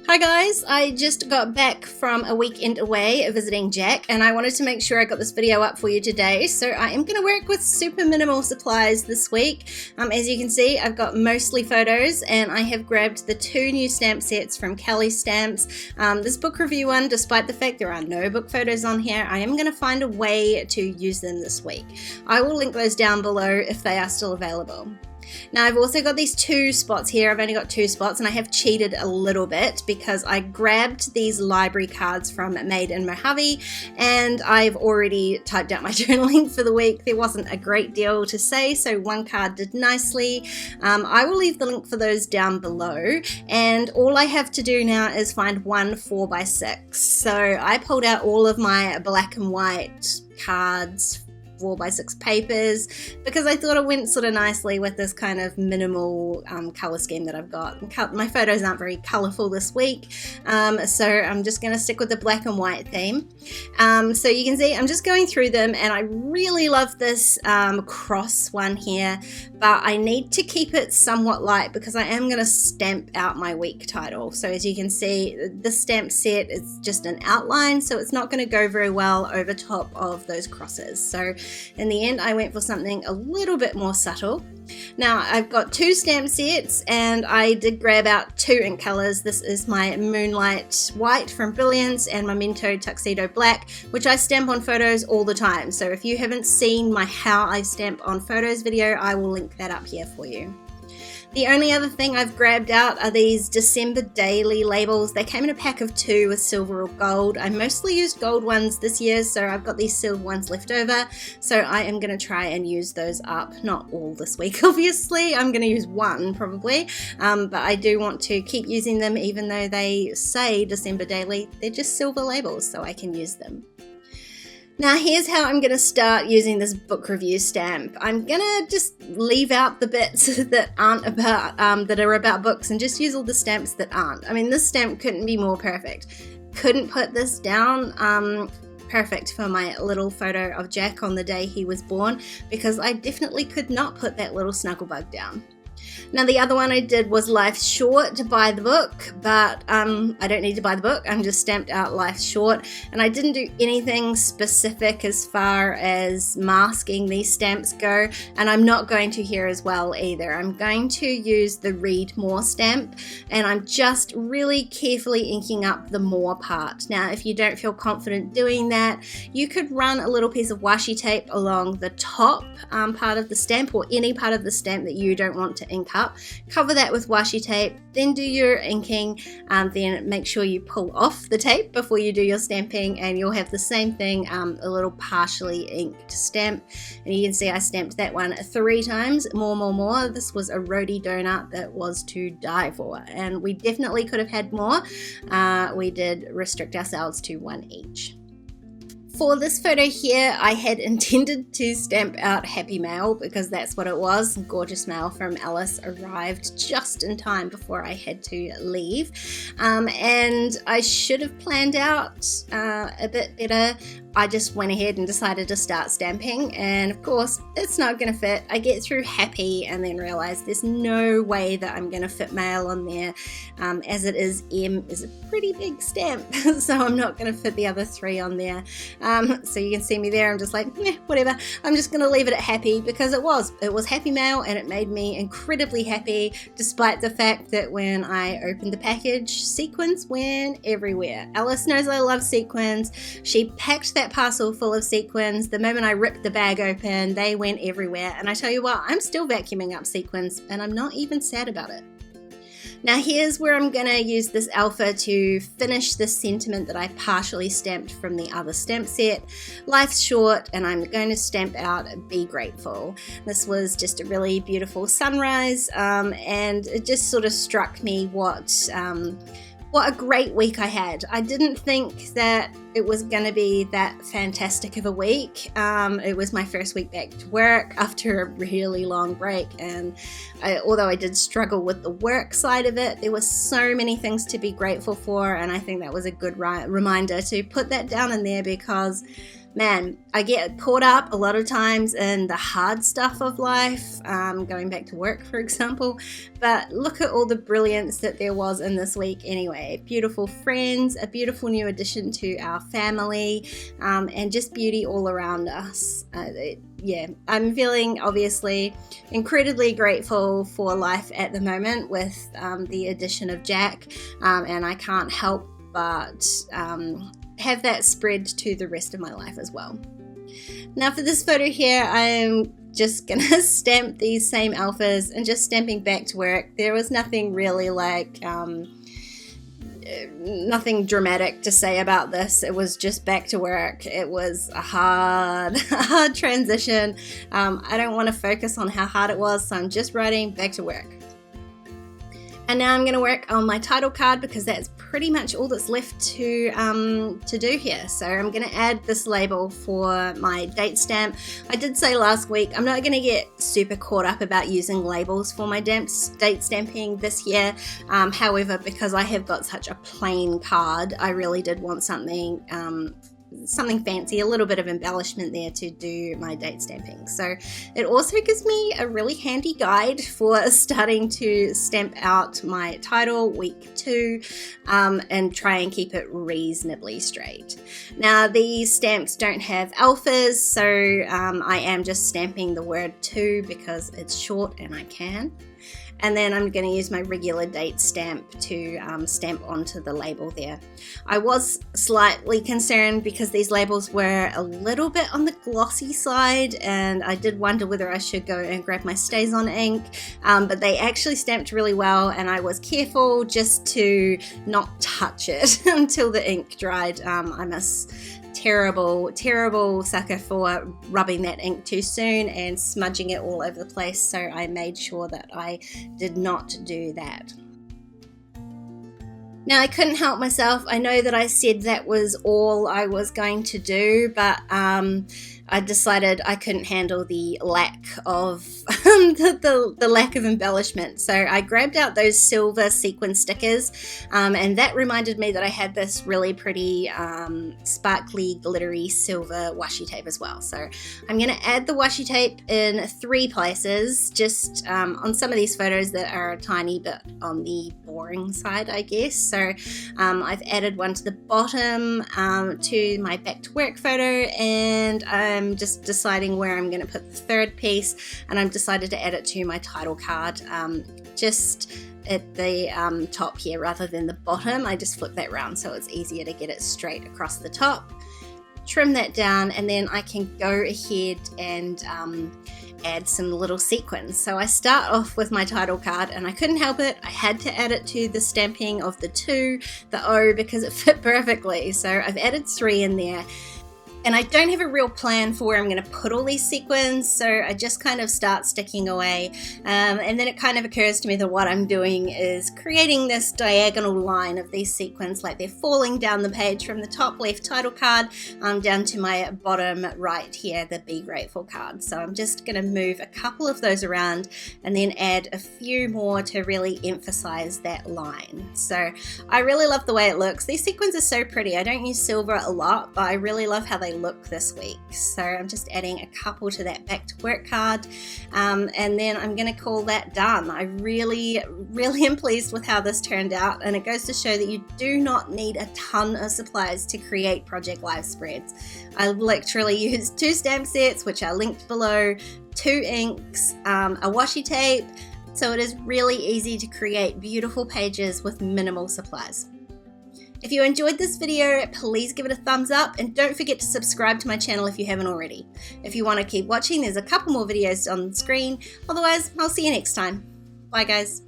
Hi guys, I just got back from a weekend away visiting Jack and I wanted to make sure I got this video up for you today. So I am going to work with super minimal supplies this week. As you can see, I've got mostly photos and I have grabbed the 2 new stamp sets from Kelly Stamps. This book review one, despite the fact there are no book photos on here, I am going to find a way to use them this week. I will link those down below if they are still available. Now I've also got these 2 spots here. I've only got 2 spots and I have cheated a little bit because I grabbed these library cards from Made in Mojave and I've already typed out my journaling for the week. There wasn't a great deal to say, so one card did nicely. I will leave the link for those down below, and all I have to do now is find one 4x6. So I pulled out all of my black and white cards, 4x6 papers, because I thought it went sort of nicely with this kind of minimal color scheme that I've got. My photos aren't very colorful this week, so I'm just going to stick with the black and white theme. So you can see I'm just going through them and I really love this cross one here, but I need to keep it somewhat light because I am going to stamp out my week title. So as you can see, this stamp set is just an outline, so it's not going to go very well over top of those crosses. So in the end, I went for something a little bit more subtle. Now I've got 2 stamp sets and I did grab out 2 ink colors. This is my Moonlight White from Brilliance and Memento Tuxedo Black, which I stamp on photos all the time. So if you haven't seen my How I Stamp on Photos video, I will link that up here for you. The only other thing I've grabbed out are these December daily labels. They came in a pack of 2 with silver or gold. I mostly used gold ones this year, so I've got these silver ones left over. So I am going to try and use those up. Not all this week, obviously. I'm going to use one probably, but I do want to keep using them even though they say December daily. They're just silver labels, so I can use them. Now here's how I'm going to start using this book review stamp. I'm going to just leave out the bits that aren't about, that are about books, and just use all the stamps that aren't. I mean, this stamp couldn't be more perfect. Couldn't put this down perfect for my little photo of Jack on the day he was born, because I definitely could not put that little snugglebug down. Now the other one I did was Life's Short to buy the book, but I don't need to buy the book. I'm just stamped out Life's Short, and I didn't do anything specific as far as masking these stamps go, and I'm not going to here as well either. I'm going to use the Read More stamp, and I'm just really carefully inking up the more part. Now if you don't feel confident doing that, you could run a little piece of washi tape along the top part of the stamp, or any part of the stamp that you don't want to ink up. Cover that with washi tape, then do your inking, then make sure you pull off the tape before you do your stamping, and you'll have the same thing, a little partially inked stamp. And you can see I stamped that one 3 times. More. This was a roadie donut that was to die for, and we definitely could have had more. We did restrict ourselves to 1 each. For this photo here, I had intended to stamp out Happy Mail because that's what it was. Gorgeous mail from Alice arrived just in time before I had to leave. And I should have planned out a bit better. I just went ahead and decided to start stamping, and of course it's not going to fit. I get through Happy and then realize there's no way that I'm going to fit mail on there, as it is M is a pretty big stamp, so I'm not going to fit the other 3 on there. So you can see me there, I'm just like, whatever. I'm just going to leave it at Happy because it was Happy Mail and it made me incredibly happy, despite the fact that when I opened the package, sequins went everywhere. Alice knows I love sequins. She packed that parcel full of sequins. The moment I ripped the bag open, they went everywhere. And I tell you what, I'm still vacuuming up sequins and I'm not even sad about it. Now here's where I'm going to use this alpha to finish the sentiment that I partially stamped from the other stamp set. Life's short, and I'm going to stamp out Be Grateful. This was just a really beautiful sunrise, and it just sort of struck me what a great week I had. I didn't think that it was going to be that fantastic of a week. It was my first week back to work after a really long break, and although I did struggle with the work side of it, there were so many things to be grateful for, and I think that was a good reminder to put that down in there because man, I get caught up a lot of times in the hard stuff of life, going back to work, for example. But look at all the brilliance that there was in this week anyway. Beautiful friends, a beautiful new addition to our family, and just beauty all around us. Yeah, I'm feeling obviously incredibly grateful for life at the moment with the addition of Jack, and I can't help but have that spread to the rest of my life as well. Now for this photo here, I'm just gonna stamp these same alphas and just stamping back to work. There was nothing really like nothing dramatic to say about this. It was just back to work. It was a hard transition. I don't want to focus on how hard it was, so I'm just writing back to work. And now I'm going to work on my title card because that's pretty much all that's left to do here. So I'm going to add this label for my date stamp. I did say last week I'm not going to get super caught up about using labels for my date stamping this year. However, because I have got such a plain card, I really did want something fancy, a little bit of embellishment there to do my date stamping. So it also gives me a really handy guide for starting to stamp out my title week 2 and try and keep it reasonably straight. Now these stamps don't have alphas, so I am just stamping the word 2 because it's short and I can. And then I'm going to use my regular date stamp to stamp onto the label there. I was slightly concerned because these labels were a little bit on the glossy side, and I did wonder whether I should go and grab my StazOn ink, but they actually stamped really well, and I was careful just to not touch it until the ink dried. I'm a terrible sucker for rubbing that ink too soon and smudging it all over the place, so I made sure that I did not do that. Now I couldn't help myself. I know that I said that was all I was going to do, but I decided I couldn't handle the lack of the lack of embellishment. So I grabbed out those silver sequin stickers, and that reminded me that I had this really pretty sparkly glittery silver washi tape as well. So I'm going to add the washi tape in 3 places, just on some of these photos that are a tiny bit on the boring side, I guess. So I've added one to the bottom to my back to work photo, and I'm just deciding where I'm going to put the 3rd piece, and I've decided to add it to my title card just at the top here rather than the bottom. I just flip that round so it's easier to get it straight across the top. Trim that down, and then I can go ahead and add some little sequins. So I start off with my title card, and I couldn't help it. I had to add it to the stamping of the 2, the O, because it fit perfectly. So I've added 3 in there. And I don't have a real plan for where I'm going to put all these sequins, so I just kind of start sticking away. And then it kind of occurs to me that what I'm doing is creating this diagonal line of these sequins, like they're falling down the page from the top left title card down to my bottom right here, the Be Grateful card. So I'm just going to move a couple of those around and then add a few more to really emphasize that line. So I really love the way it looks. These sequins are so pretty. I don't use silver a lot, but I really love how they look this week. So I'm just adding a couple to that back to work card, and then I'm going to call that done. I really am pleased with how this turned out, and it goes to show that you do not need a ton of supplies to create Project Live spreads. I literally used 2 stamp sets, which are linked below, 2 inks, a washi tape, so it is really easy to create beautiful pages with minimal supplies. If you enjoyed this video, please give it a thumbs up, and don't forget to subscribe to my channel if you haven't already. If you want to keep watching, there's a couple more videos on the screen. Otherwise, I'll see you next time. Bye guys.